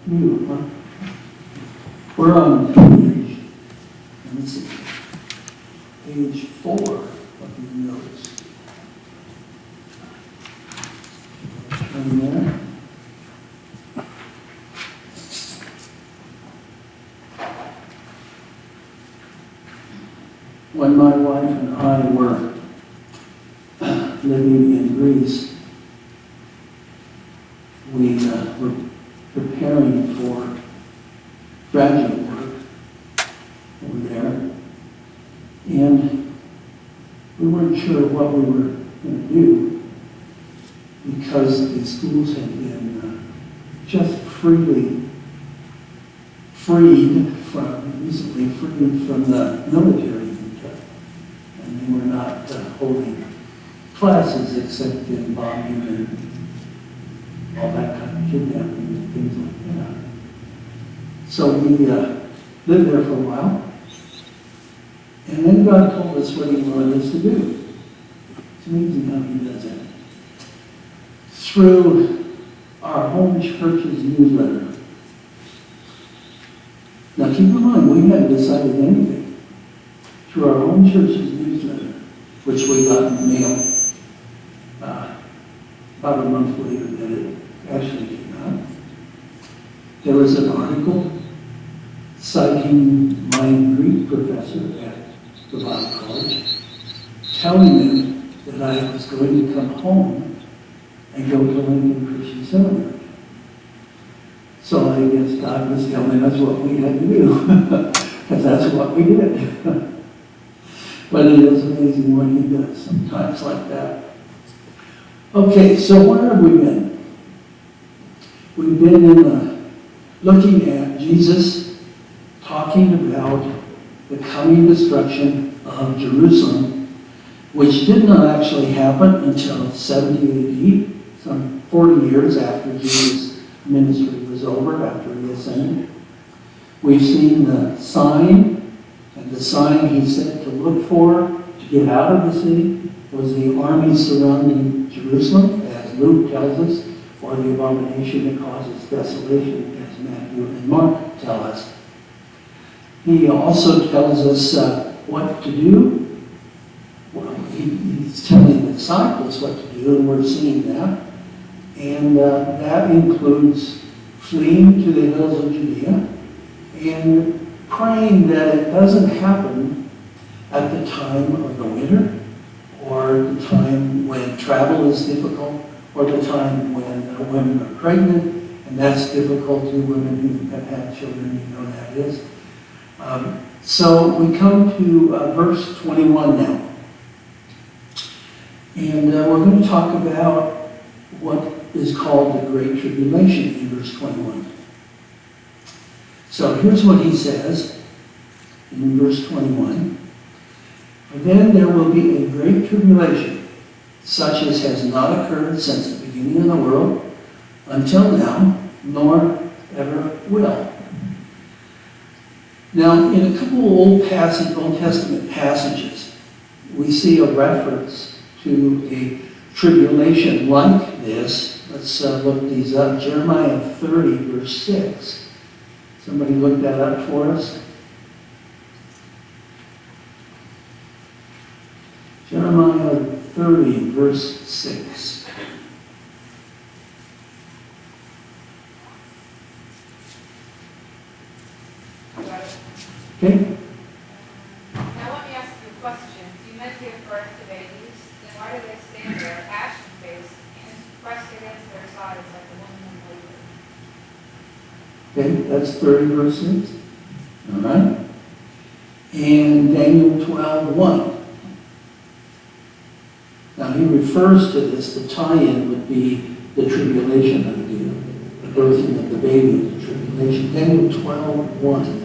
new, huh? We're on page, let's see, page 4 of your notes. And there. When my wife and I were living in Greece, we were preparing for graduate work over there, and we weren't sure what we were going to do because the schools had been just recently freed from the military, and they were not holding classes except in bombing and all that kind of kidnapping and things like that. So we lived there for a while, and then God told us what He wanted us to do. It's amazing how He does that. Through our home church's newsletter. Now keep in mind, we hadn't decided anything. Through our home church's newsletter, which we got in the mail about a month later that it actually came out, there was an article citing my Greek professor at the Bible College, telling them that I was going to come home and go to Lincoln Christian Seminary. So I guess God was telling us what we had to do, because that's what we did. But it is amazing what He does sometimes like that. Okay, so where have we been? We've been looking at Jesus talking about the coming destruction of Jerusalem, which did not actually happen until 70 AD, some 40 years after Jesus' ministry was over, after He ascended. We've seen the sign, and the sign He said to look for to get out of the city was the army surrounding Jerusalem, as Luke tells us, or the abomination that causes desolation, as Matthew and Mark tell us. He also tells us what to do. Well, He's telling the disciples what to do, and we're seeing that. And that includes fleeing to the hills of Judea and praying that it doesn't happen at the time of the winter, or the time when travel is difficult, or the time when women are pregnant, and that's difficult to women who have had children, you know that is. So we come to verse 21 now. And we're going to talk about what is called the Great Tribulation in verse 21. So here's what he says in verse 21. For then there will be a great tribulation, such as has not occurred since the beginning of the world until now, nor ever will. Now, in a couple of Old Testament passages, we see a reference to a tribulation like this. Let's look these up. Jeremiah 30, verse 6. Somebody look that up for us. Jeremiah 30, verse 6. Okay. Now let me ask you a question. You men give birth to babies, then why do they stand there, ashen-faced, and pressed against their sides like a woman in labor? Okay, that's 30, verse 6. All right. And Daniel 12:1. Now he refers to this, the tie-in would be the tribulation idea, the birthing of the baby, the tribulation. Daniel 12:1.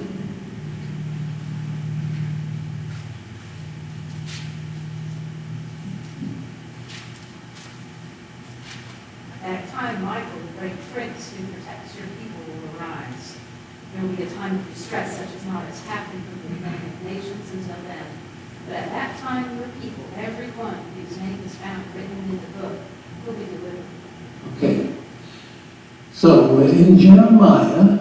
At that time, Michael, the great prince who protects your people, will arise. There will be a time of distress such as not has happened from the beginning of nations until then. But at that time, your people, everyone whose name is found written in the book, will be delivered. Okay. So in Jeremiah,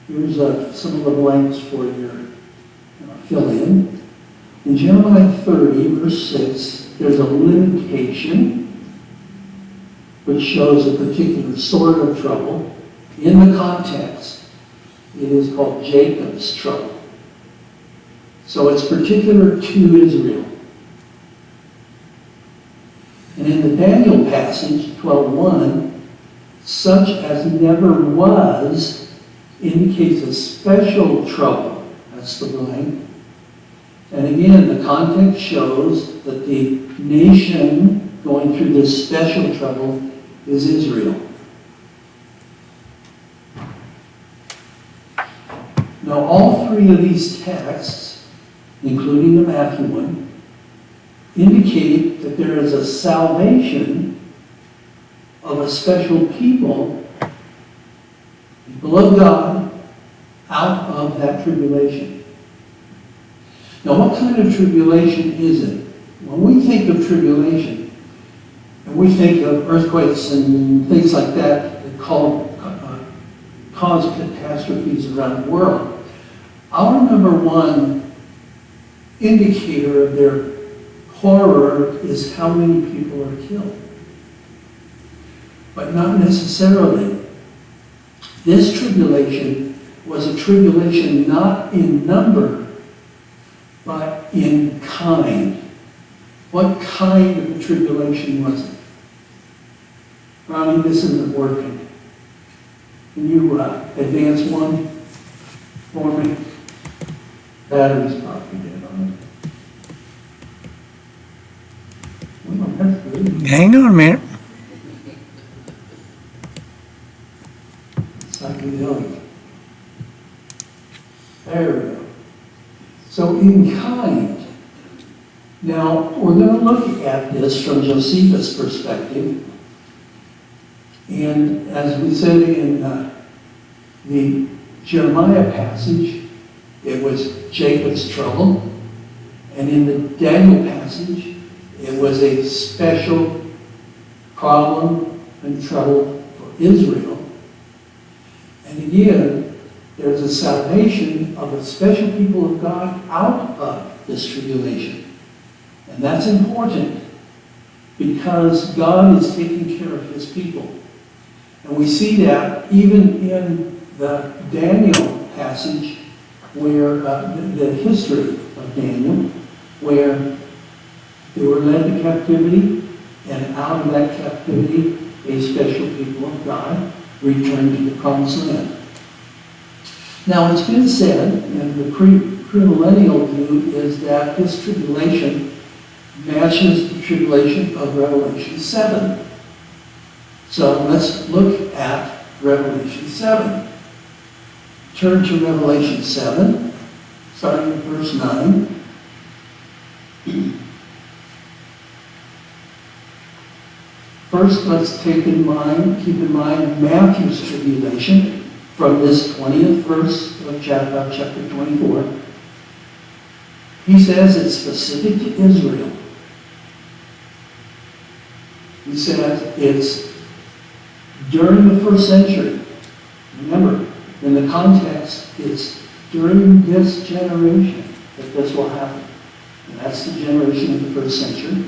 here's some of the blanks for your fill in. In Jeremiah 30, verse 6, there's a limitation which shows a particular sort of trouble. In the context, it is called Jacob's trouble. So it's particular to Israel. And in the Daniel passage, 12:1, such as never was indicates a special trouble. That's the blank. And again, the context shows that the nation going through this special trouble is Israel. Now, all three of these texts, including the Matthew one, indicate that there is a salvation of a special people of God, out of that tribulation. Now, what kind of tribulation is it? When we think of tribulation, and we think of earthquakes and things like that that cause catastrophes around the world, our number one indicator of their horror is how many people are killed. But not necessarily. This tribulation was a tribulation not in number, but in kind. What kind of a tribulation was it? Ronnie, this isn't working. Can you advance one for me? Battery's probably dead on it. Well, that's good. Hang on a minute. Psychedelic. There we go. So in kind. Now, we're going to look at this from Josephus' perspective. And as we said in the Jeremiah passage, it was Jacob's trouble. And in the Daniel passage, it was a special problem and trouble for Israel. And again, there's a salvation of a special people of God out of this tribulation. And that's important because God is taking care of his people. And we see that even in the Daniel passage, where the history of Daniel, where they were led to captivity, and out of that captivity, a special people of God returned to the promised land. Now, it's been said, and the premillennial view is that this tribulation matches the tribulation of Revelation 7. So let's look at Revelation 7. Turn to Revelation 7, starting with verse 9. First, let's keep in mind Matthew's tribulation from this 20th verse of chapter 24. He says it's specific to Israel. He says it's during the first century. Remember, in the context, it's during this generation that this will happen. And that's the generation of the first century.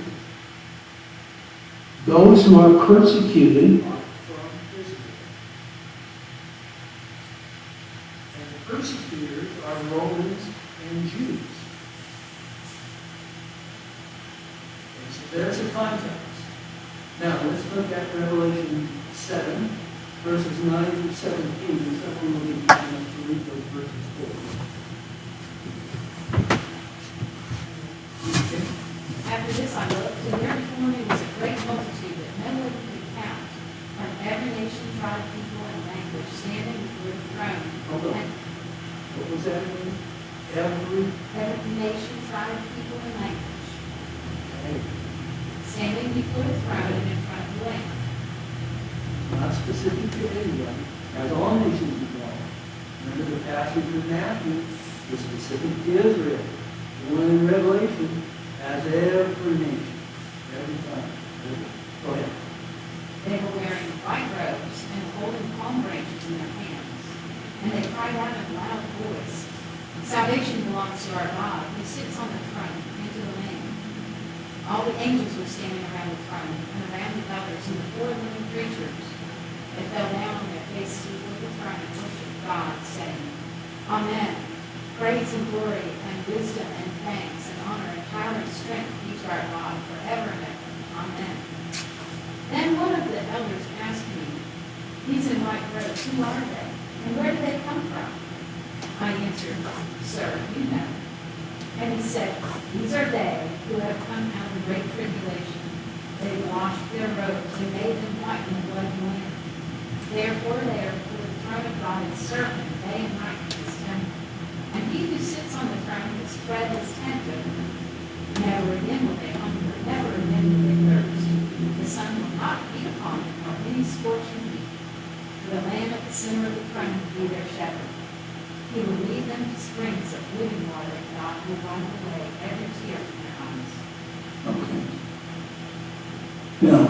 Those who are persecuted are from Israel. And the persecutors are Romans and Jews. And so there's a context. Now, let's look at Revelation 7, verses 9 through 17. And someone will be kind enough to read those verses for us. After this I looked, and there before me was a great multitude that no one could count, from every nation, tribe, people, and language, standing before the throne. Hold on. And What was that again? every nation, tribe, people, and language, standing before the throne and in front of the Lamb. Not specific to anyone, as all nations involved. Remember the passage of Matthew was specific to Israel. The one in Revelation as every nation, every time. Go ahead. They were wearing white robes, and cried out in a loud voice, "Salvation belongs to our God, who sits on the throne, and to the Lamb." All the angels were standing around the throne, and around the others, and the four living creatures. They fell down on their faces before the throne and worshiped God, saying, "Amen. Praise and glory and wisdom and thanks and honor and power and strength be to our God forever and ever. Amen." Then one of the elders asked me, "These in white robes, who are they? And where do they come from?" I answered, "Sir, you know." And he said, "These are they who have come out of the great tribulation. They washed their robes and made them white in the blood of the Lamb. Therefore they are before the throne of God and serve him day and night in his temple. And he who sits on the throne has spread his tent over them. Never again will they hunger, never again will they thirst. The sun will not beat upon them, nor any scorching heat. For the Lamb at the center of the throne will be their shepherd. He will lead them to springs of living water, and God will wipe away every tear from their eyes." Okay. Now,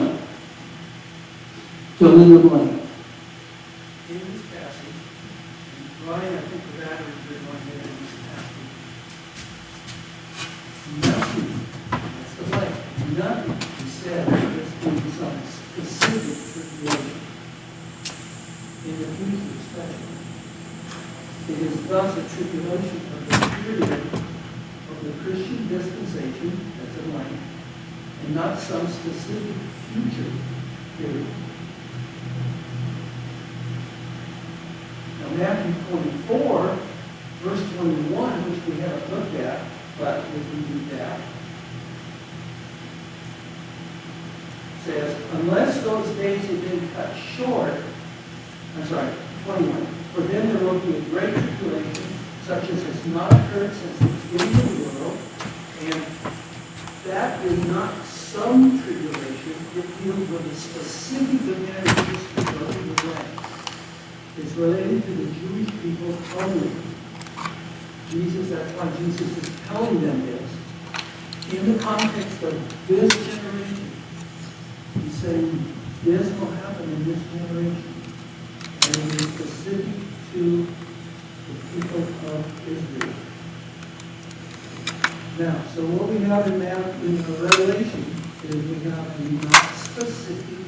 fill in the blank. In this passage, and Ryan, I think the battery is good one here in this passage. Nothing, that's the blank, nothing is said that's going to be some specific tribulation in the future especially. It is thus a tribulation of the period of the Christian dispensation, that's a blank, and not some specific future period. Now, Matthew 24, verse 21, which we haven't looked at, but if we do that, says, "Unless those days had been cut short," 21, "for then there will be a great tribulation, such as has not occurred since the beginning of the world." And that is not some tribulation, it deals with a specific event in history of the land. It's related to the Jewish people only. That's why Jesus is telling them this. In the context of this generation, he's saying this will happen in this generation. And it is specific to the people of Israel. Now, so what we have in the Revelation is we have a not specific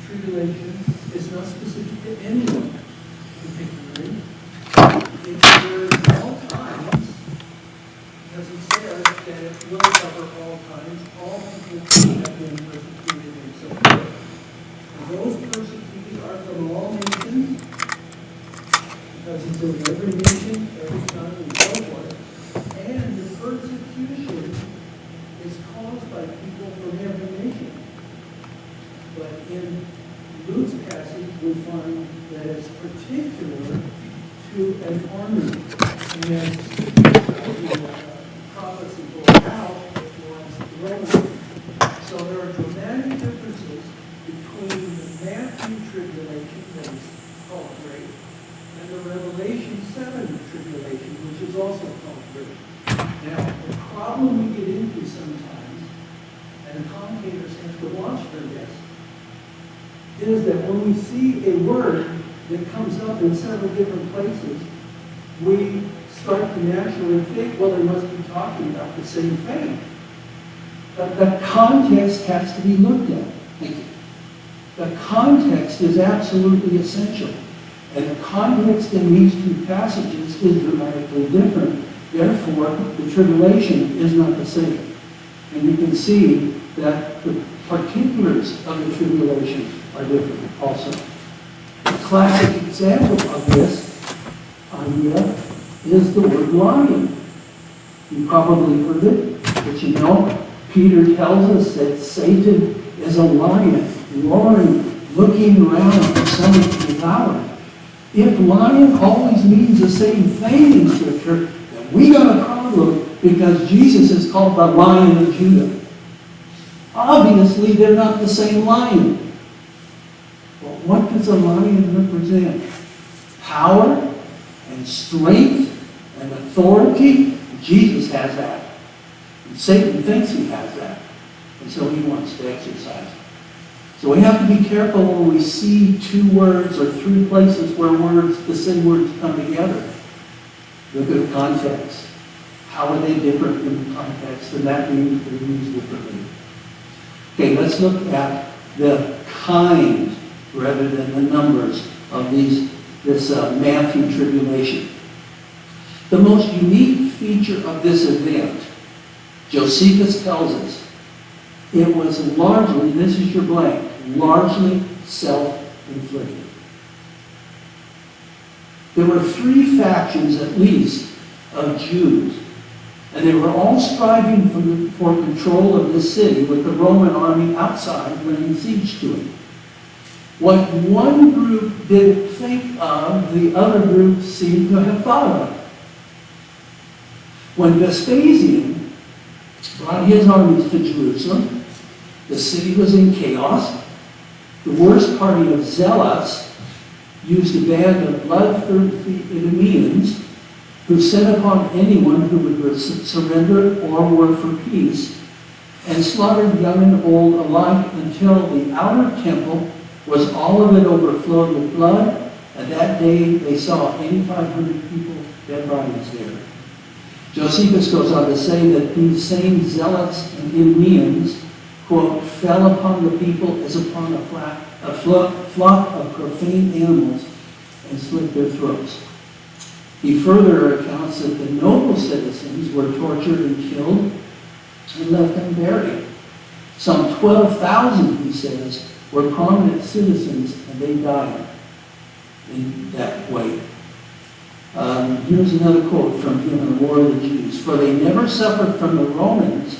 tribulation. It's not specific to anyone particularly. It's for all times, because he says that it will cover all times, all people who have been persecuted and so forth. And those persecuted are from all nations, because he says every nation, every tongue, and so forth. And the persecution is caused by people from every nation. But in Luke's passage, we find that it's particular to an army. And as the prophecy goes out, it was Roman. So there are dramatic differences between the Matthew tribulation, that is called great, and the Revelation 7 tribulation, which is also called great. Now, the problem we get into sometimes, and commentators have to watch for this, is that when we see a word that comes up in several different places, we start to naturally think, well, they must be talking about the same thing. But the context has to be looked at. The context is absolutely essential. And the context in these two passages is dramatically different. Therefore, the tribulation is not the same. And you can see that the particulars of the tribulation are different also. A classic example of this idea is the word lion. You probably heard it, but you know, Peter tells us that Satan is a lion, roaring, looking around for someone to devour. If lion always means the same thing in Scripture, then we got a problem, because Jesus is called the Lion of Judah. Obviously, they're not the same lion. But what does a lion represent? Power and strength and authority. Jesus has that. And Satan thinks he has that. And so he wants to exercise it. So we have to be careful when we see two words or three places where the same words come together. Look at the context. How are they different in the context? And that means they're used differently. Okay, let's look at the kind rather than the numbers of this Matthew tribulation. The most unique feature of this event, Josephus tells us, it was largely, this is your blank, largely self-inflicted. There were three factions at least of Jews, and they were all striving for control of this city with the Roman army outside laying siege to it. What one group didn't think of, the other group seemed to have thought of. When Vespasian brought his armies to Jerusalem, the city was in chaos. The worst party of zealots used a band of bloodthirsty Idumeans who set upon anyone who would surrender or were for peace, and slaughtered young and old alike until the outer temple was all of it overflowed with blood, and that day they saw 8,500 people, dead bodies there. Josephus goes on to say that these same zealots and Idumeans, quote, fell upon the people as upon a flock of profane animals and slit their throats. He further accounts that the noble citizens were tortured and killed and left unburied. Some 12,000, he says, were prominent citizens, and they died in that way. Here's another quote from him in the War of the Jews. For they never suffered from the Romans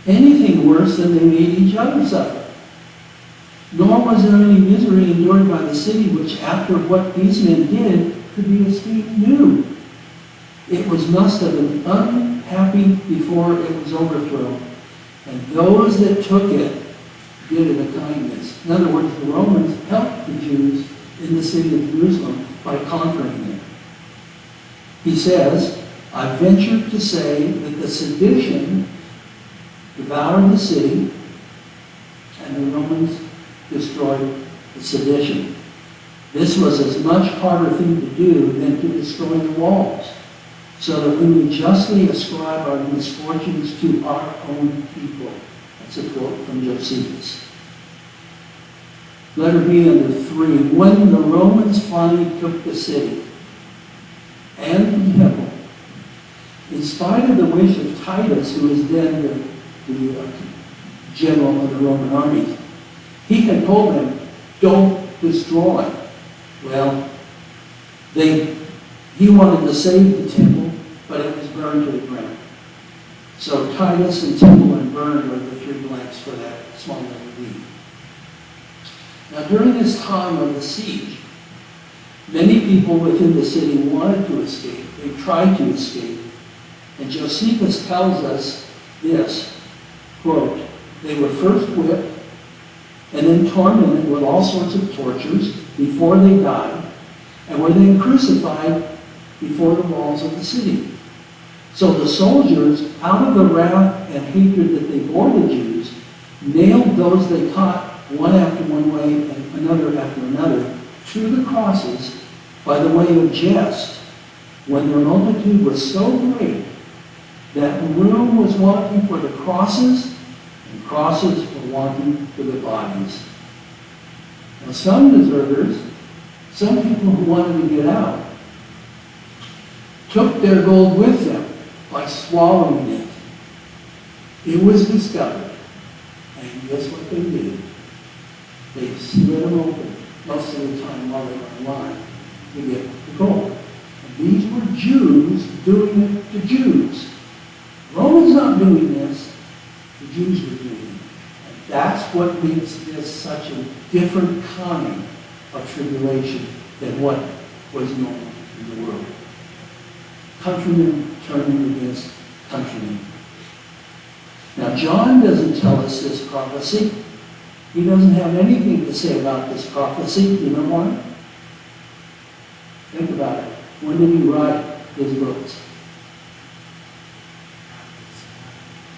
anything worse than they made each other suffer. Nor was there any misery endured by the city which after what these men did could be esteemed new. It must have been unhappy before it was overthrown. And those that took it did it a kindness. In other words, the Romans helped the Jews in the city of Jerusalem by conquering them. He says, I venture to say that the sedition devoured the city, and the Romans destroyed the sedition. This was as much harder thing to do than to destroy the walls, so that we would justly ascribe our misfortunes to our own people. That's a quote from Josephus. Letter B under 3. When the Romans finally took the city and the temple, in spite of the wish of Titus, who was then the general of the Roman army, he had told them, don't destroy. Well, he wanted to save the temple, but it was burned to the ground. So Titus and temple and burned are the three blanks for that small letter B. Now during this time of the siege, many people within the city wanted to escape. They tried to escape. And Josephus tells us this, quote, they were first whipped and then tormented with all sorts of tortures before they died, and were then crucified before the walls of the city. So the soldiers, out of the wrath and hatred that they bore the Jews, nailed those they caught one after one way and another after another to the crosses by the way of jest, when their multitude was so great that room was wanting for the crosses, and crosses were wanting for the bodies. Now some deserters, some people who wanted to get out, took their gold with them by swallowing it. It was discovered, and guess what they did? They slit them open most of the time while they were alive to get the gold. And these were Jews doing it to Jews. Romans not doing this, the Jews were doing it. And that's what makes this such a different kind of tribulation than what was normal in the world. Countrymen turning against countrymen. Now John doesn't tell us this prophecy. He doesn't have anything to say about this prophecy. You know why? Think about it. When did he write his books?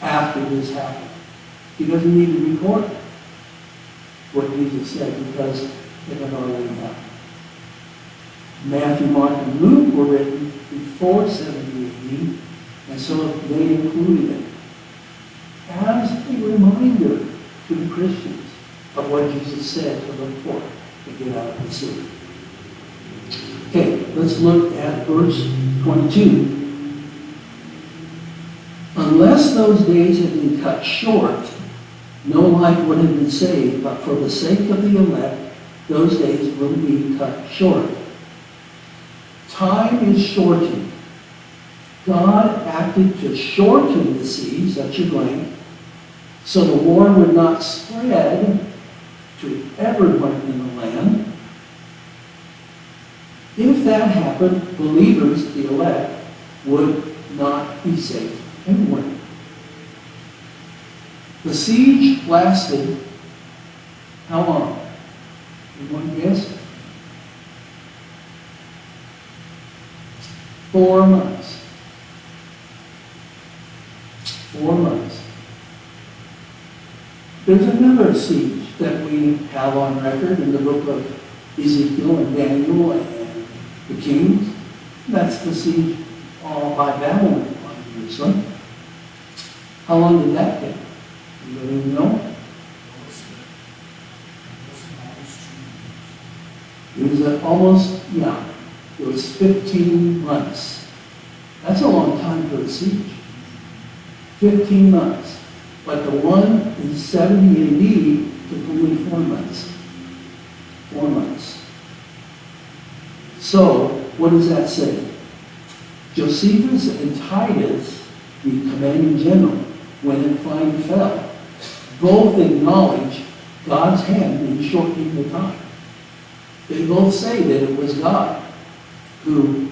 After this happened. He doesn't need to record it. what Jesus said, because it had already happened. Matthew, Mark, and Luke were written before 70 AD, and so they included it as a reminder to the Christians of what Jesus said to look for to get out of the city. Okay, let's look at verse 22. Unless those days had been cut short, no life would have been saved, but for the sake of the elect, those days will be cut short. Time is shortened. God acted to shorten the siege, that's your blank, so the war would not spread to everyone in the land. If that happened, believers, the elect, would not be safe anywhere. The siege lasted how long? Anyone guess? 4 months. 4 months. There's another siege that we have on record in the book of Ezekiel and Daniel and the Kings. That's the siege by Babylon on Jerusalem. How long did that take? Anybody know? It was almost, it was 15 months. That's a long time for a siege. 15 months. But the one in 70 AD took only 4 months. 4 months. So, what does that say? Josephus and Titus, the commanding general, when it finally fell, both acknowledge God's hand in shortening the time. They both say that it was God who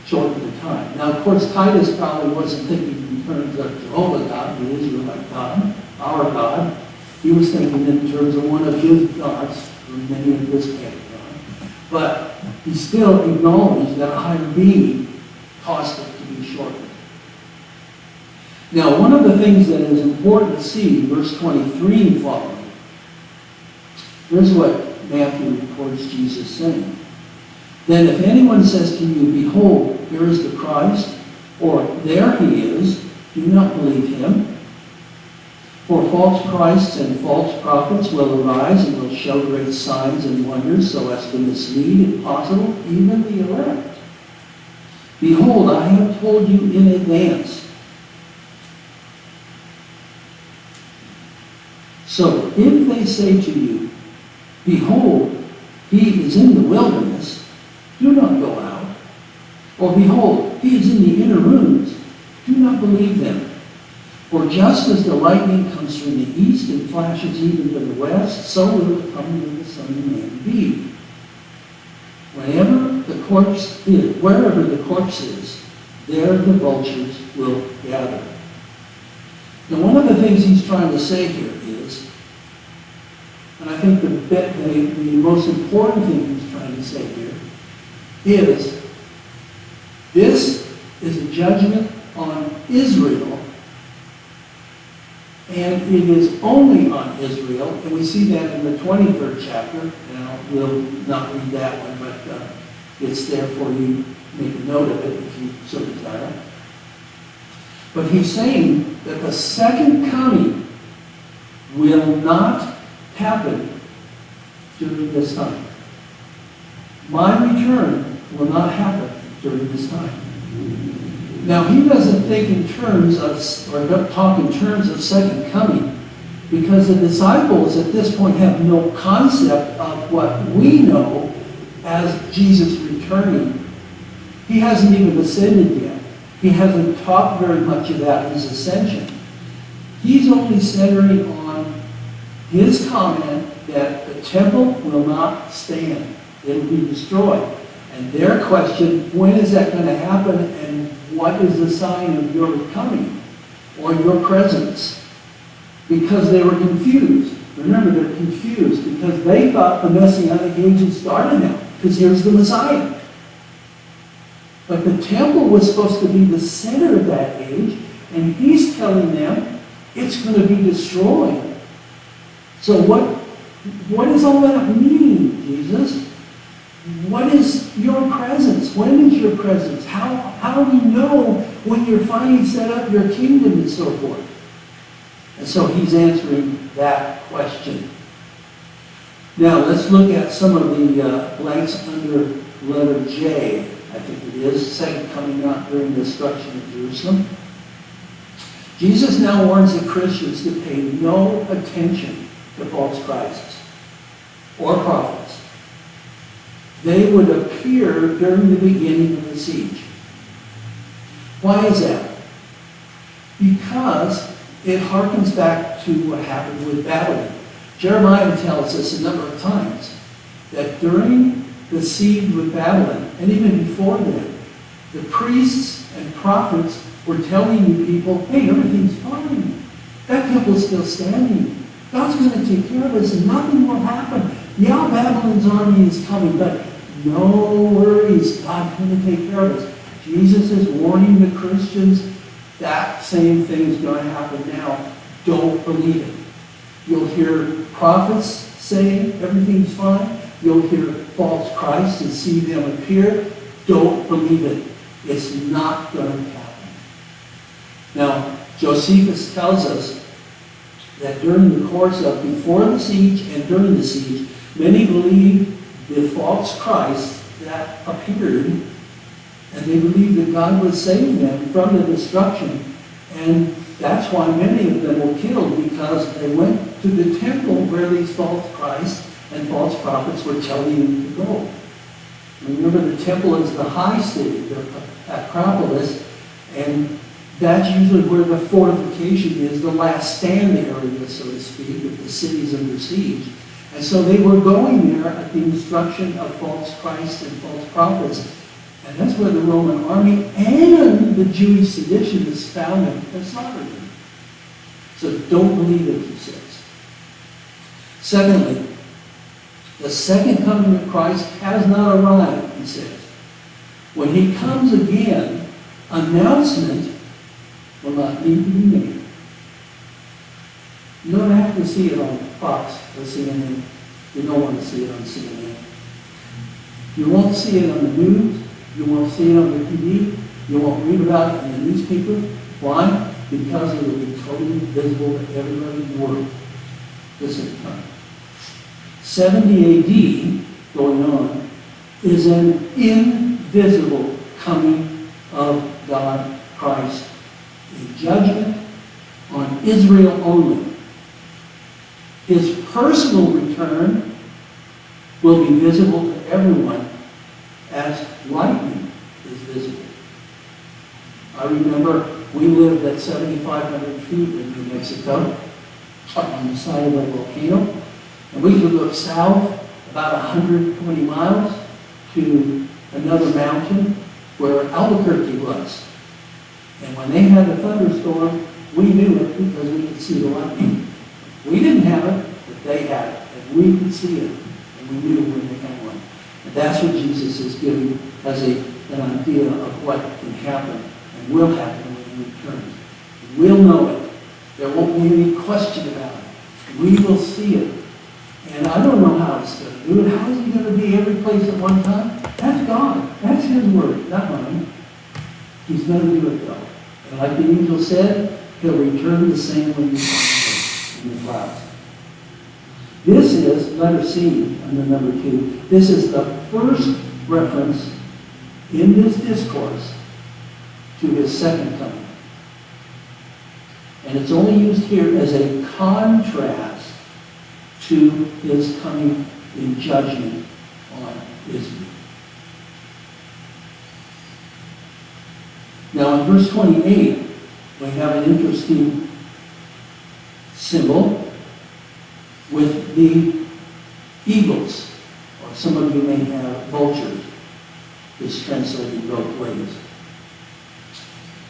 shortened the time. Now, of course, Titus probably wasn't thinking in terms of Jehovah God, the Israelite God, our God. He was thinking in terms of one of his gods, or many of his pantheon. But he still acknowledged that a higher being caused it to be shortened. Now, one of the things that is important to see, verse 23 and following, here's what Matthew records Jesus saying. Then if anyone says to you, behold, here is the Christ, or there he is, do not believe him. For false Christs and false prophets will arise and will show great signs and wonders so as to mislead, if possible, even the elect. Behold, I have told you in advance. So if they say to you, behold, he is in the wilderness, do not go out. Or behold, he is in the inner rooms, do not believe them. For just as the lightning comes from the east and flashes even to the west, so will it come to the Son of Man be. Wherever the corpse is, there the vultures will gather. Now, one of the things he's trying to say here is, and I think the most important thing he's trying to say here is, this is a judgment on Israel, and it is only on Israel, and we see that in the 23rd chapter. Now, we'll not read that one, but it's there for you. Make a note of it if you so desire. But he's saying that the second coming will not happen during this time. My return will not happen during this time. Now, he doesn't think in terms of, or don't talk in terms of second coming, because the disciples at this point have no concept of what we know as Jesus returning. He hasn't even ascended yet. He hasn't talked very much about his ascension. He's only centering on his comment that the temple will not stand. It will be destroyed. And their question, when is that going to happen, and what is the sign of your coming or your presence? Because they were confused. Remember, they're confused because they thought the Messianic age had started now, because here's the Messiah. But the temple was supposed to be the center of that age, and he's telling them it's going to be destroyed. So what what does all that mean, Jesus? What is your presence? When is your presence? How do we know when you're finally set up your kingdom and so forth? And so he's answering that question. Now, let's look at some of the blanks under letter J, I think it is, second coming not during the destruction of Jerusalem. Jesus now warns the Christians to pay no attention to false Christs or prophets. They would appear during the beginning of the siege. Why is that? Because it harkens back to what happened with Babylon. Jeremiah tells us a number of times that during the siege with Babylon, and even before then, the priests and prophets were telling the people, hey, everything's fine. That temple's still standing. God's going to take care of us and nothing will happen. Yeah, Babylon's army is coming, but no worries. God's going to take care of us. Jesus is warning the Christians that same thing is going to happen now. Don't believe it. You'll hear prophets say everything's fine. You'll hear false Christs and see them appear. Don't believe it. It's not going to happen. Now, Josephus tells us that during the course of before the siege and during the siege, many believed the false Christ that appeared, and they believed that God would save them from the destruction. And that's why many of them were killed, because they went to the temple where these false Christs and false prophets were telling them to go. Remember, the temple is the high city, the Acropolis, and that's usually where the fortification is, the last stand area, so to speak, if the city's under siege. And so they were going there at the instruction of false Christs and false prophets. And that's where the Roman army and the Jewish seditionists found them and slaughtered them. So don't believe it, he says. Secondly, the second coming of Christ has not arrived, he says. When he comes again, announcement will not need to be made. You don't have to see it on Fox or CNN. You don't want to see it on CNN. You won't see it on the news. You won't see it on the TV. You won't read about it in the newspaper. Why? Because it will be totally visible to everybody in the world. This is time. 70 AD, going on, is an invisible coming of God Christ. A judgment on Israel only. His personal return will be visible to everyone as lightning is visible. I remember we lived at 7,500 feet in New Mexico, up on the side of a volcano, and we could look south about 120 miles to another mountain where Albuquerque was. And when they had a thunderstorm, we knew it because we could see the lightning. We didn't have it, but they had it, and we could see it, and we knew when they had one. And that's what Jesus is giving as an idea of what can happen and will happen when he returns. We'll know it. There won't be any question about it. We will see it. And I don't know how he's going to do it. How is he going to be every place at one time? That's God. That's his word, not mine. He's going to do it though. And like the angel said, he'll return the same when he comes in the clouds. This is, letter C, under number 2, this is the first reference in this discourse to his second coming. And it's only used here as a contrast to his coming in judgment on Israel. Now in verse 28, we have an interesting symbol with the eagles, or some of you may have vultures. It's translated both ways.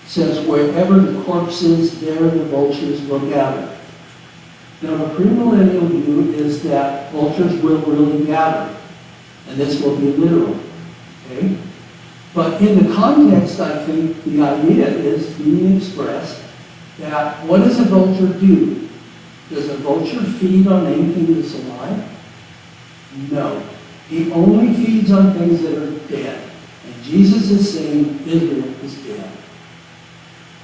It says, wherever the corpse is, there the vultures will gather. Now the premillennial view is that vultures will really gather, and this will be literal. Okay? But in the context, I think the idea is being expressed that what does a vulture do? Does a vulture feed on anything that's alive? No. He only feeds on things that are dead. And Jesus is saying Israel is dead.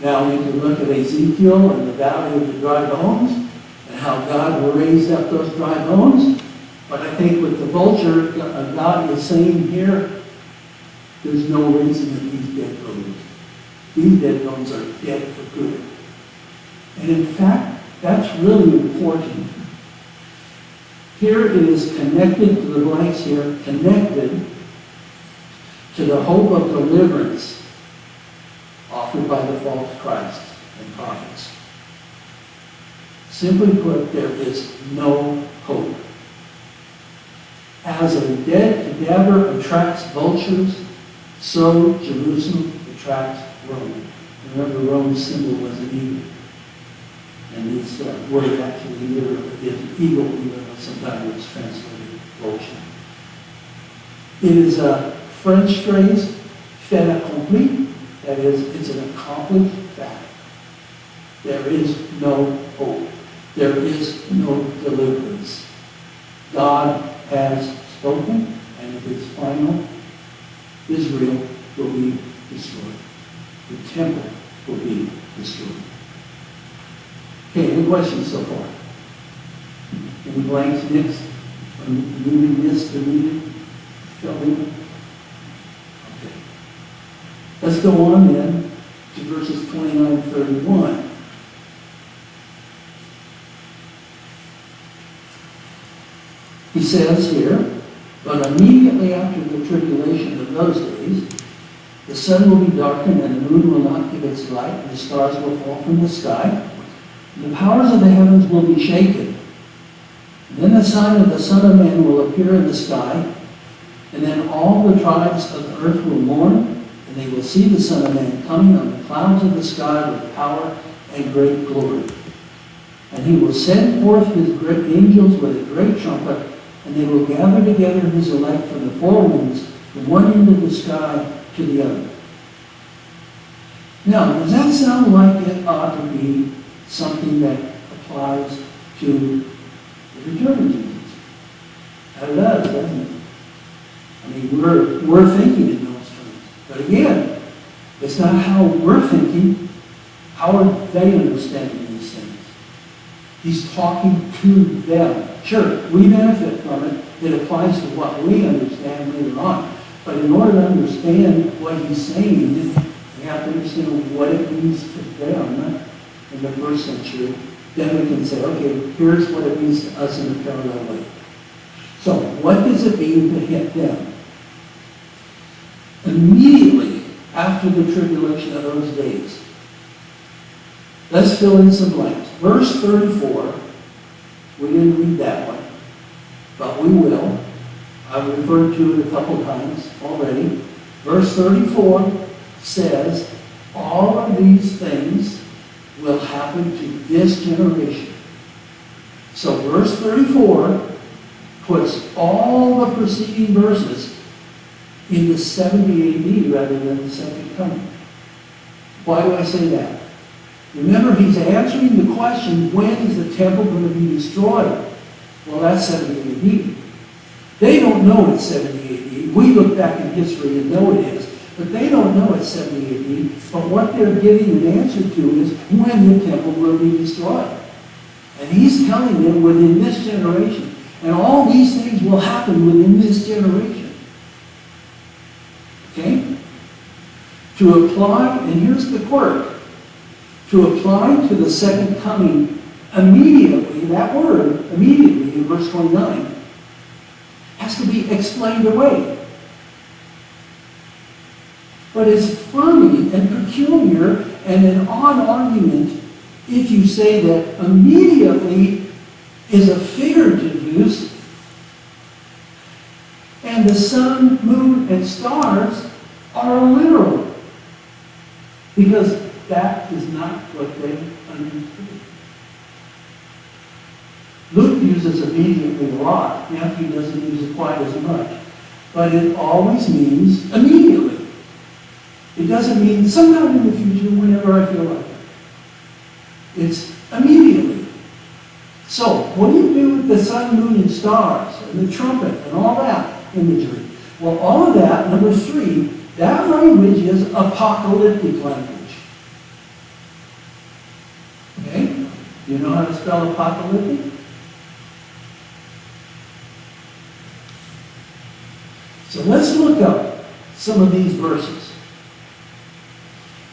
Now you can look at Ezekiel and the valley of the dry bones and how God will raise up those dry bones. But I think with the vulture, God is saying here, there's no reason that these dead bones. These dead bones are dead for good. And in fact, that's really important. Here it is connected to the blanks here, connected to the hope of deliverance offered by the false Christ and prophets. Simply put, there is no hope. As a dead cadaver attracts vultures, so Jerusalem attracts Rome. Remember, Rome's symbol was an eagle. And this word actually literally is eagle, even though sometimes it's translated vulture. It is a French phrase, fait accompli. That is, it's an accomplished fact. There is no hope. There is no deliverance. God has spoken, and it is final. Israel will be destroyed. The temple will be destroyed. Okay, any questions so far? Any blanks next? From moving this to moving? Okay. Let's go on then to verses 29 and 31. He says here, but immediately after the tribulation of those days, the sun will be darkened and the moon will not give its light, and the stars will fall from the sky. And the powers of the heavens will be shaken. And then the sign of the Son of Man will appear in the sky, and then all the tribes of the earth will mourn, and they will see the Son of Man coming on the clouds of the sky with power and great glory. And he will send forth his great angels with a great trumpet, and they will gather together his elect from the four winds, from one end of the sky to the other. Now, does that sound like it ought to be something that applies to the return of Jesus? That does, doesn't it? I mean, we're thinking in those terms. But again, it's not how we're thinking. How are they understanding these things? He's talking to them. Sure, we benefit from it. It applies to what we understand later on. But in order to understand what he's saying, we have to understand what it means to them in the first century. Then we can say, okay, here's what it means to us in a parallel way. So, what does it mean to hit them? Immediately after the tribulation of those days, let's fill in some blanks. Verse 34, we didn't read that one, but we will. I've referred to it a couple times already. Verse 34 says, all of these things will happen to this generation. So verse 34 puts all the preceding verses into 70 AD rather than the second coming. Why do I say that? Remember, he's answering the question, when is the temple going to be destroyed? Well, that's 70 AD. They don't know it's 70 AD. We look back in history and know it is. But they don't know it's 70 AD. But what they're giving an answer to is when the temple will be destroyed. And he's telling them within this generation. And all these things will happen within this generation. Okay? To apply, and here's the quirk, to apply to the second coming immediately, that word, immediately, in verse 29, has to be explained away. But it's funny and peculiar and an odd argument if you say that immediately is a figurative use and the sun, moon, and stars are literal. Because that is not what they understood. Luke uses immediately a lot. Matthew doesn't use it quite as much. But it always means immediately. It doesn't mean sometime in the future, whenever I feel like it. It's immediately. So, what do you do with the sun, moon, and stars, and the trumpet, and all that imagery? Well, all of that, number 3, that language is apocalyptic language. Okay? You know how to spell apocalyptic? So let's look up some of these verses.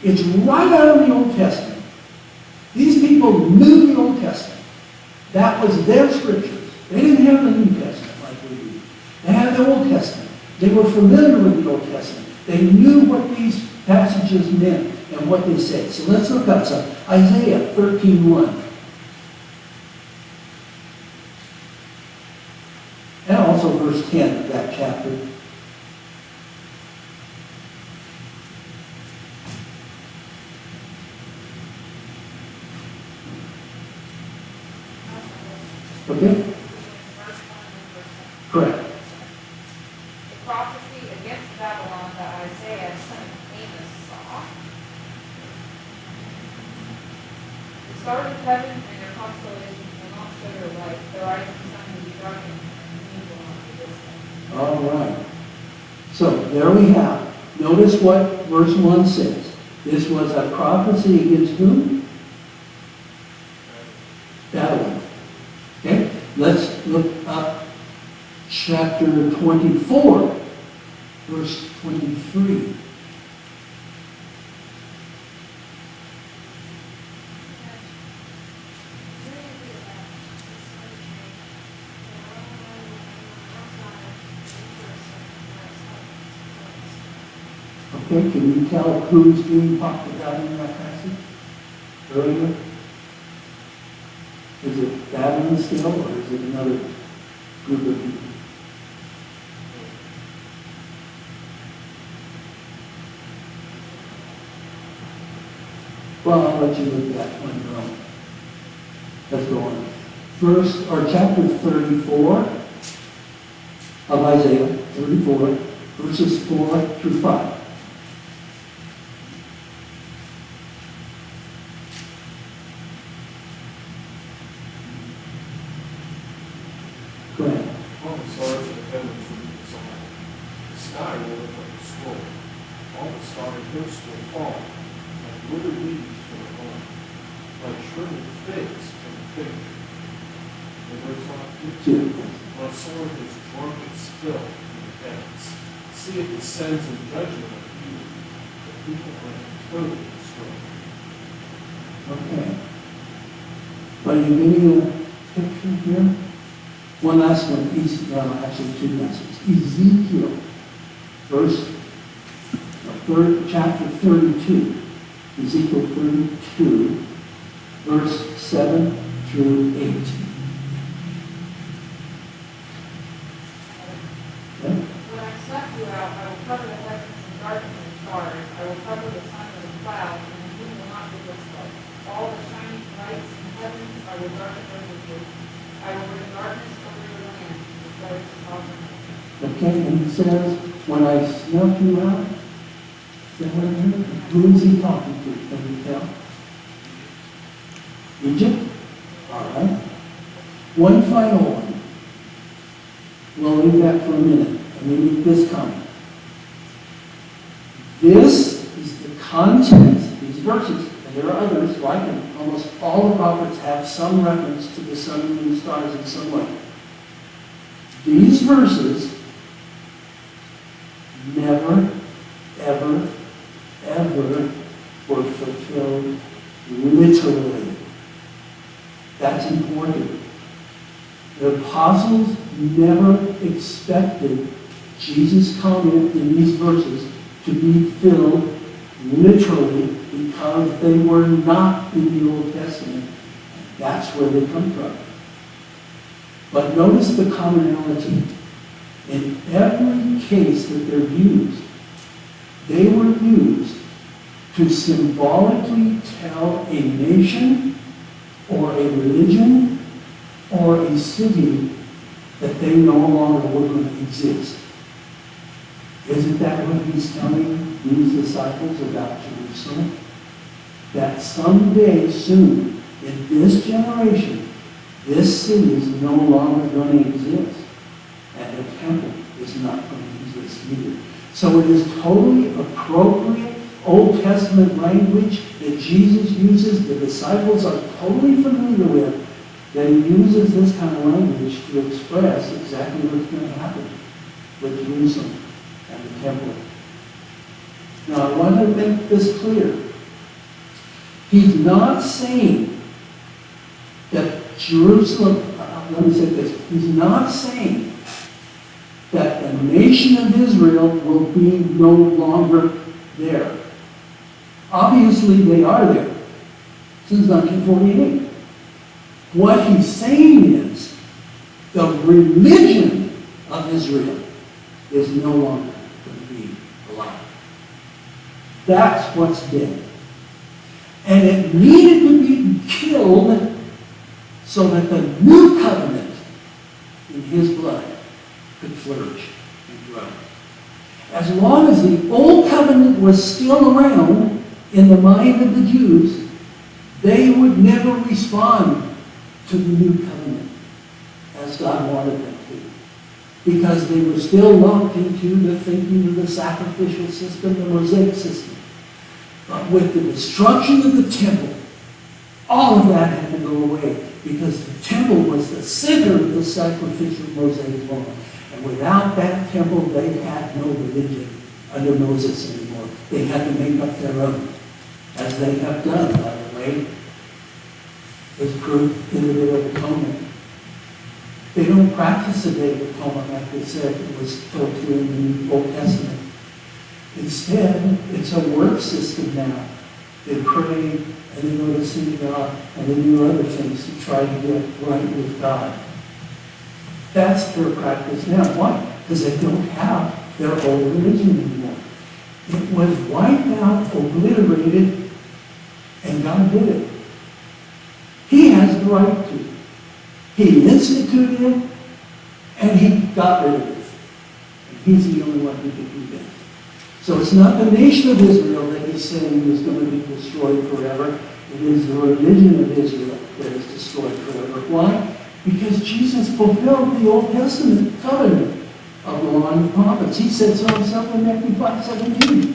It's right out of the Old Testament. These people knew the Old Testament. That was their scriptures. They didn't have the New Testament like we do. They had the Old Testament. They were familiar with the Old Testament. They knew what these passages meant and what they said. So let's look up some. Isaiah 13:1. And also verse 10 of that chapter. Okay? Correct. The prophecy against Babylon that Isaiah, son of Amos, saw. The stars of heaven and their constellations will not show their light. The rising sun will be darkened, and the moon will not be distant. All right. So there we have. Notice what verse 1 says. This was a prophecy against whom? Babylon. Okay? Let's look up chapter 24, verse 23. Okay, can you tell who's being talked about in that passage earlier? Is it Babylon still, or is it another group of people? Well, I'll let you look at that on your own. Let's go on. Chapter 34 of Isaiah, 34, verses 4 through 5. Go ahead. All the stars of the heavens will be dissolved. The sky will look like a scroll. All the starry hosts will fall, like withered leaves from a vine, like shriveled figs from a fig tree. And verse 5, my sword has drunk its fill in the heavens. See, it descends in judgment on you. The people are totally destroyed. Okay. Are you getting a picture here? One last one, actually 2 lessons. Ezekiel, chapter 32. Ezekiel 32, verse 7 through 8. Okay? When I snuff you out, I will cover the heavens in darkness and stars. I will cover the sun with a cloud, and the moon will not be visible. All the shining lights in heavens I will darken over you. I will bring darkness over your land, declares the sovereign Lord. Okay, and he says, when I snuff you out, is that what I heard? Who is he talking to? Can you tell? Egypt? All right. One final one. We'll leave that for a minute, and we need this comment. This is the content, these verses, and there are others like them. Almost all the prophets have some reference to the sun and moon and stars in some way. These verses never, ever, ever were fulfilled literally. That's important. The apostles never expected Jesus' comment in these verses to be filled literally because they were not in the Old Testament. That's where they come from. But notice the commonality. In every case that they're used, they were used to symbolically tell a nation or a religion or a city that they no longer were going to exist. Isn't that what he's telling these disciples about Jerusalem? That someday soon, in this generation, This city is no longer going to exist, and the temple is not going to exist either. So it is totally appropriate Old Testament language that Jesus uses, the disciples are totally familiar with, that he uses this kind of language to express exactly what's going to happen with Jerusalem and the temple. Now I want to make this clear. He's not saying that Jerusalem, let me say this, he's not saying that the nation of Israel will be no longer there. Obviously they are there since 1948. What he's saying is the religion of Israel is no longer going to be alive. That's what's dead. And it needed to be killed so that the new covenant in his blood could flourish and grow. As long as the old covenant was still around in the mind of the Jews, they would never respond to the new covenant as God wanted them to. Because they were still locked into the thinking of the sacrificial system, the Mosaic system. But with the destruction of the temple, all of that had to go away because the temple was the center of the sacrificial Mosaic law. And without that temple, they had no religion under Moses anymore. They had to make up their own, as they have done, by the way, as proof in the Day of Atonement. They don't practice the Day of Atonement like they said it was told to in the Old Testament. Instead, it's a work system now. They pray, and they go to synagogue, and they do other things to try to get right with God. That's their practice now. Why? Because they don't have their old religion anymore. It was wiped out, obliterated, and God did it. He has the right to. He instituted it, and he got rid of it. And he's the only one who can do that. So it's not the nation of Israel that he's saying is going to be destroyed forever. It is the religion of Israel that is destroyed forever. Why? Because Jesus fulfilled the Old Testament covenant of the law and the prophets. He said so himself in Matthew 5:17.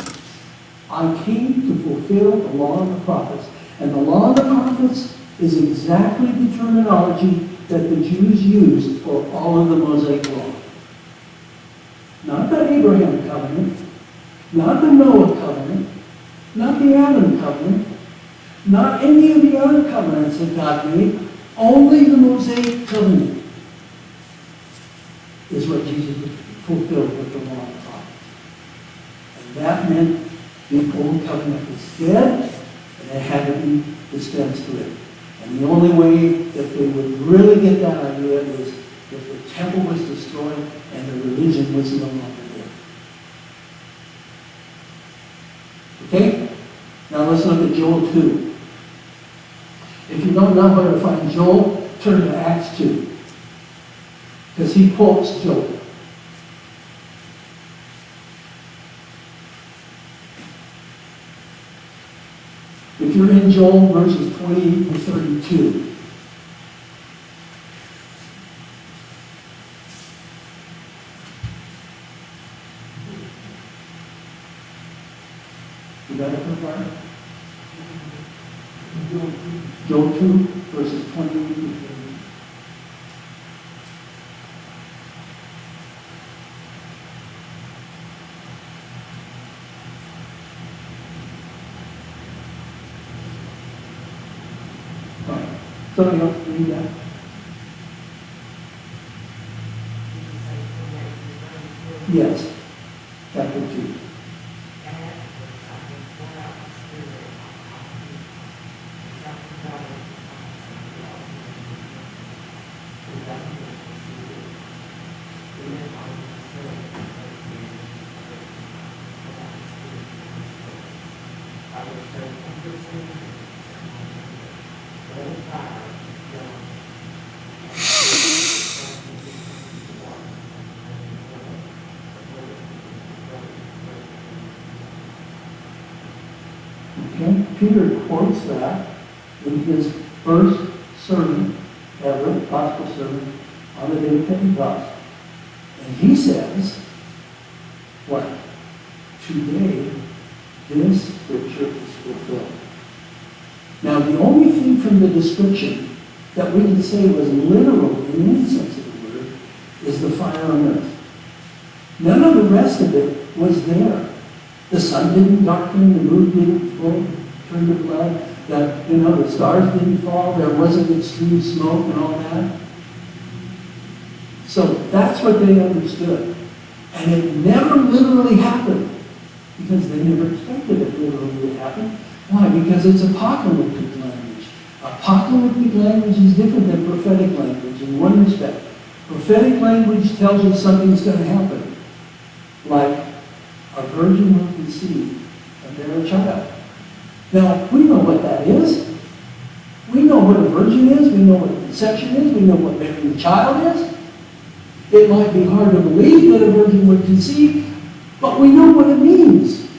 I came to fulfill the law and the prophets. And the law and the prophets is exactly the terminology that the Jews used for all of the Mosaic law. Not the Abraham covenant, not the Noah covenant, not the Adam covenant, not any of the other covenants that God made, only the Mosaic covenant is what Jesus fulfilled with the law and the prophets. And that meant the old covenant was dead, and it had to be dispensed with. And the only way that they would really get that idea is if the temple was destroyed and the religion was no longer there. Okay? Now let's look at Joel 2. If you don't know where to find Joel, turn to Acts 2. Because he quotes Joel. If you're in Joel verses 28 and 32. You got it, Brian? Joel 2, verses 28 and 30. Somebody else read that? Yes, chapter 2. Okay, Peter quotes that in his first sermon that wrote the gospel sermon on the day of Pentecost. And he says, what? Today, this scripture is fulfilled. Now, the only thing from the description that we can say was literal in any sense of the word is the fire on earth. None of the rest of it was there. The sun didn't darken, the moon didn't turn to blood, the stars didn't fall, there wasn't extreme smoke and all that. So that's what they understood. And it never literally happened, because they never expected it literally to happen. Why? Because it's apocalyptic language. Apocalyptic language is different than prophetic language in one respect. Prophetic language tells you something's going to happen. Like, a virgin will conceive and bear a child. Now, we know what that is. We know what a virgin is. We know what conception is. We know what bearing a child is. It might be hard to believe that a virgin would conceive, but we know what it means.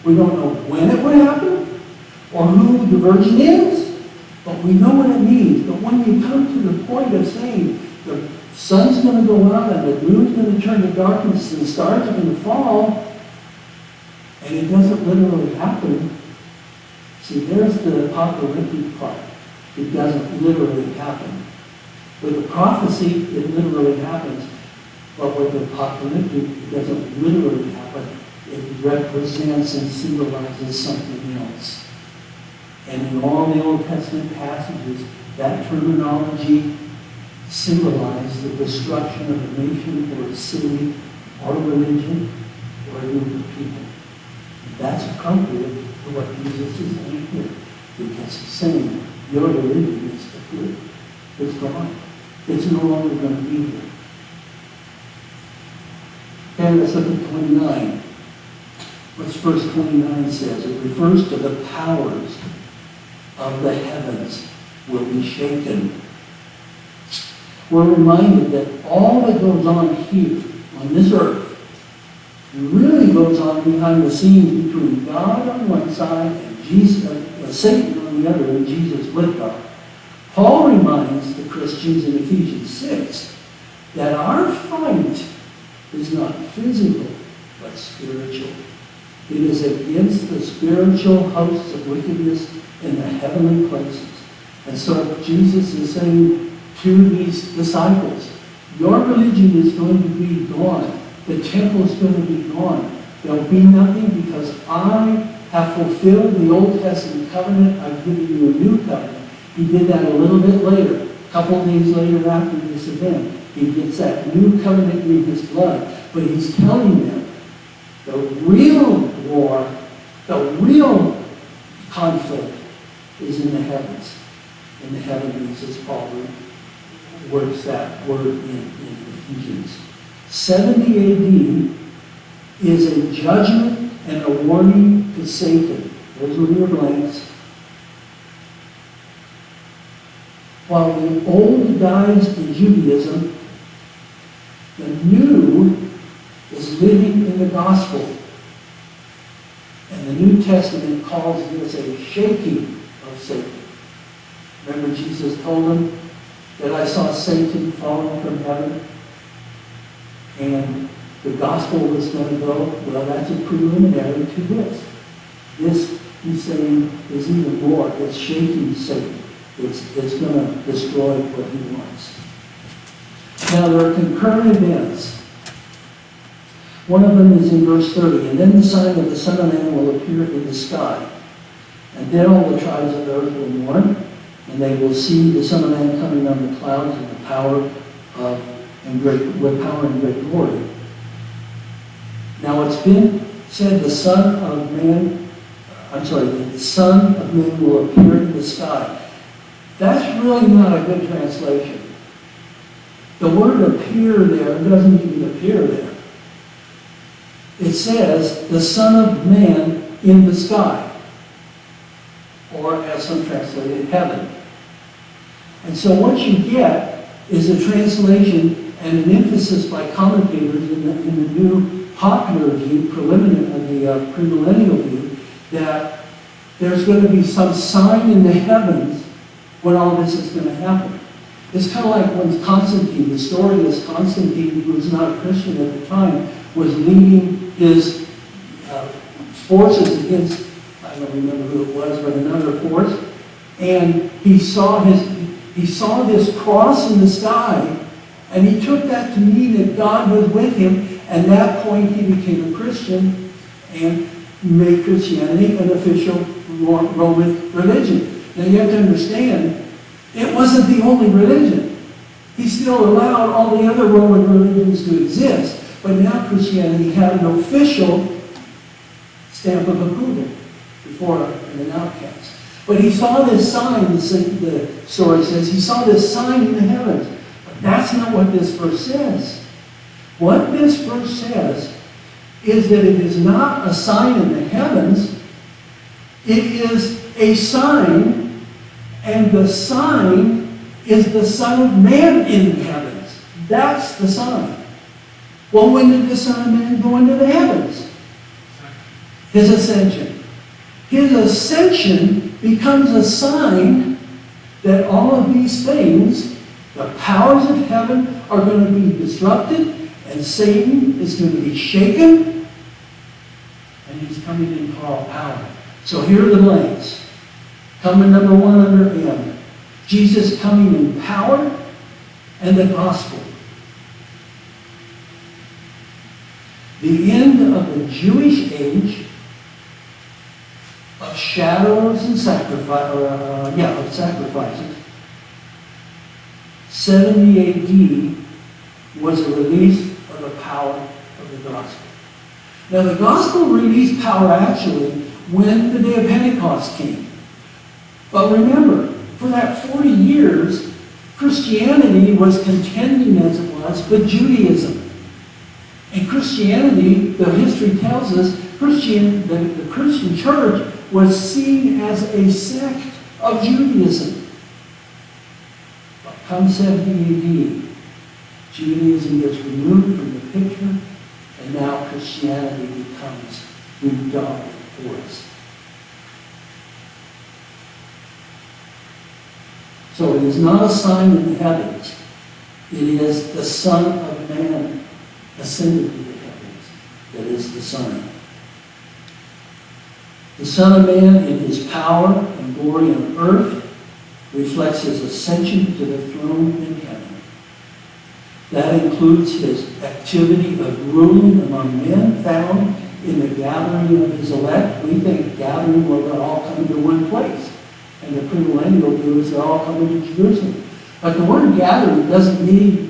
We don't know when it would happen or who the virgin is, but we know what it means. But when you come to the point of saying the sun's going to go out and the moon's going to turn to darkness and the stars are going to fall, and it doesn't literally happen, see, there's the apocalyptic part. It doesn't literally happen. With the prophecy, it literally happens. But with the apocalyptic, it doesn't literally happen. It represents and symbolizes something else. And in all the Old Testament passages, that terminology symbolizes the destruction of a nation or a city or a religion or a group of people. That's appropriate to what Jesus is saying here. Because he's saying, your religion is complete. It's gone. It's no longer going to be here. And let's look at 29. What's verse 29 says? It refers to the powers of the heavens will be shaken. We're reminded that all that goes on here, on this earth, really goes on behind the scenes between God on one side and Jesus, Satan on the other, and Jesus with God. Paul reminds the Christians in Ephesians 6 that our fight is not physical, but spiritual. It is against the spiritual hosts of wickedness in the heavenly places. And so Jesus is saying to these disciples, your religion is going to be gone. The temple is going to be gone. There'll be nothing because I have fulfilled the Old Testament covenant. I've given you a new covenant. He did that a little bit later, a couple of days later after this event. He gets that new covenant in his blood. But he's telling them the real war, the real conflict is in the heavens. In the heavens, as Paul works that word in Ephesians. 70 AD is a judgment and a warning to Satan. Those were your blanks. While the old dies in Judaism, the new is living in the gospel. And the New Testament calls this a shaking of Satan. Remember Jesus told them that I saw Satan falling from heaven and the gospel was going to go. Well, that's a preliminary to this. This, he's saying, is even more. It's shaking Satan. It's going to destroy what he wants. Now, there are concurrent events. One of them is in verse 30. And then the sign of the Son of Man will appear in the sky. And then all the tribes of the earth will mourn. And they will see the Son of Man coming on the clouds in the power with power and great glory. Now it's been said the Son of Man will appear in the sky. That's really not a good translation. The word appear there doesn't even appear there. It says the Son of Man in the sky. Or as some translate it, heaven. And so what you get is a translation and an emphasis by commentators in the new popular view, premillennial view, that there's going to be some sign in the heavens when all this is going to happen. It's kind of like when Constantine, the story is Constantine, who was not a Christian at the time, was leading his forces against, I don't remember who it was, but another force, and he saw this cross in the sky, and he took that to mean that God was with him, and at that point he became a Christian and made Christianity an official Roman religion. Now you have to understand, it wasn't the only religion. He still allowed all the other Roman religions to exist, but now Christianity had an official stamp of approval before an outcast. But he saw this sign, the story says, he saw this sign in the heavens. But that's not what this verse says. What this verse says is that it is not a sign in the heavens, it is a sign, and the sign is the Son of Man in the heavens. That's the sign. Well, when did the Son of Man go into the heavens? His ascension. His ascension becomes a sign that all of these things, the powers of heaven, are going to be disrupted, and Satan is going to be shaken, and he's coming in power. So here are the blanks. Coming number one under M. Jesus coming in power and the gospel. The end of the Jewish age of shadows and sacrifices. 70 AD was a release of the power of the gospel. Now the gospel released power actually when the day of Pentecost came. But remember, for that 40 years, Christianity was contending as it was with Judaism. And Christianity, the history tells us, the Christian church was seen as a sect of Judaism. But come 70 AD, Judaism gets removed from the picture, and now Christianity becomes the dominant force. So it is not a sign in the heavens. It is the Son of Man ascended to the heavens that is the sign. The Son of Man in his power and glory on earth reflects his ascension to the throne in heaven. That includes his activity of ruling among men found in the gathering of his elect. We think gathering where they're all coming to one place. And the premillennial view is they're all coming to Jerusalem. But the word gathering doesn't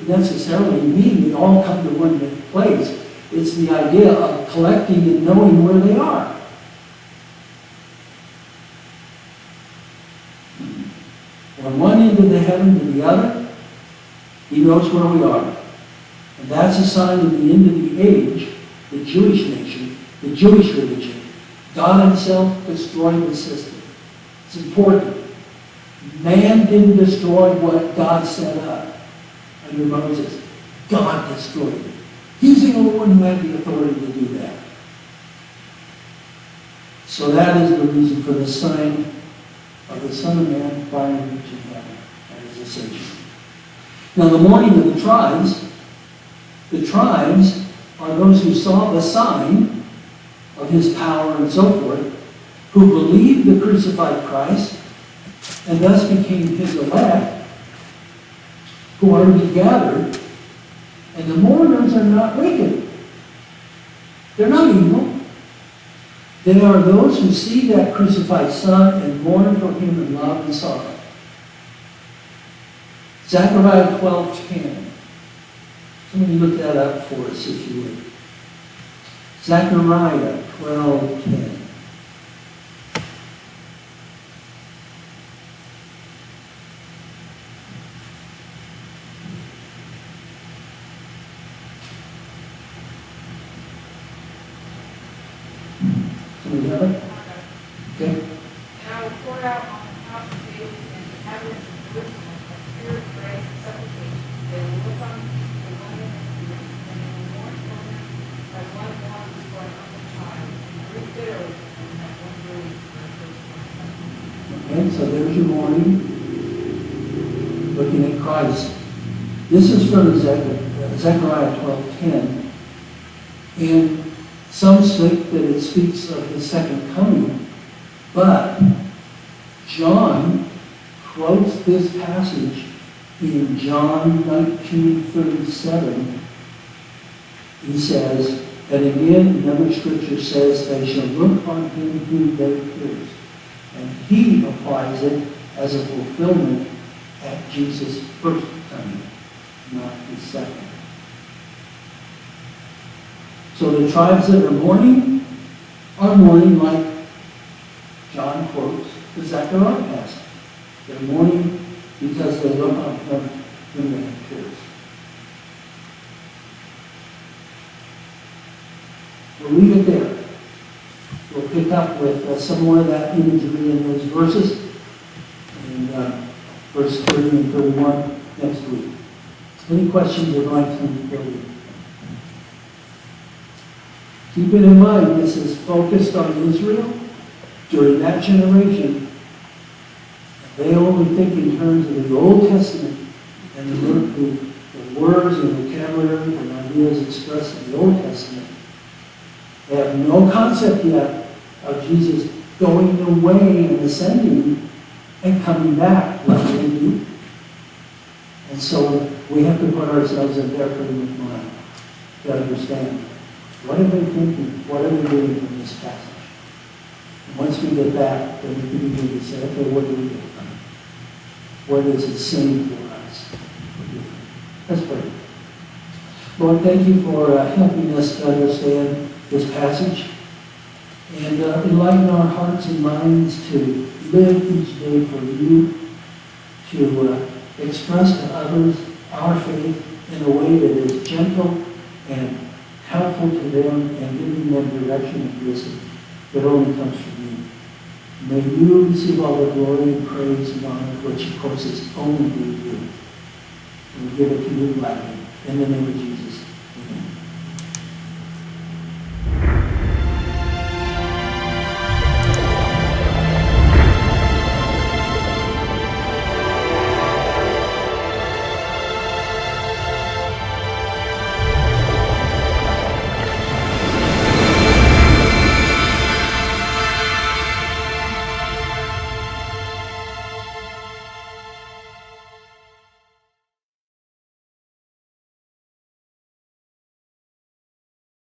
necessarily mean they all come to one place. It's the idea of collecting and knowing where they are. From one end of the heaven to the other, he knows where we are. And that's a sign of the end of the age, the Jewish nation, the Jewish religion. God himself destroyed the system. It's important. Man didn't destroy what God set up under Moses. God destroyed it. He's the only one who had the authority to do that. So that is the reason for the sign of the Son of Man finally reaching heaven and his ascension. Now the mourning of the tribes are those who saw the sign of his power and so forth, who believed the crucified Christ, and thus became his elect, who are to be gathered. And the mourners are not wicked. They're not evil. They are those who see that crucified Son and mourn for him in love and sorrow. Zechariah 12:10. Somebody look that up for us, if you would. Zechariah 12:10. Somebody have it? Okay. And I will pour out on the house of David and the inhabitants of Jerusalem a spirit of grace and supplication. They will look on me, the women and the youth, and they will mourn for them as one mourns for an unborn child, and weep bitterly for them as one grieves for a firstborn son. Okay, so there's your mourning. But looking at Christ. This is from Zechariah 12:10. And some think that it speaks of his second coming. But John quotes this passage in John 19:37. He says, and again, another scripture says, they shall look on him whom they pierced. And he applies it as a fulfillment at Jesus' first coming, not his second. So the tribes that are mourning like John quotes the Zechariah passage. They're mourning because they look on him whom they have pierced. We'll leave it there. We'll pick up with some more of that imagery in those verses, and verse 30 and 31 next week. Any questions you'd like to fill in? Keep it in mind, this is focused on Israel during that generation. They only think in terms of the Old Testament and the words and vocabulary and ideas expressed in the Old Testament. They have no concept yet of Jesus going away and ascending and coming back like they do. And so we have to put ourselves in their frame of mind to understand what are they thinking, what are they doing from this passage. And once we get that, then we can begin to say, okay, what do we get from it? What is it saying for us? Let's pray. Lord, thank you for helping us to understand this passage and enlighten our hearts and minds to live each day for you, to express to others our faith in a way that is gentle and helpful to them and giving them direction and wisdom that only comes from you. May you receive all the glory and praise and honor, which of course is only due to you. And we give it to you gladly. In the name of Jesus.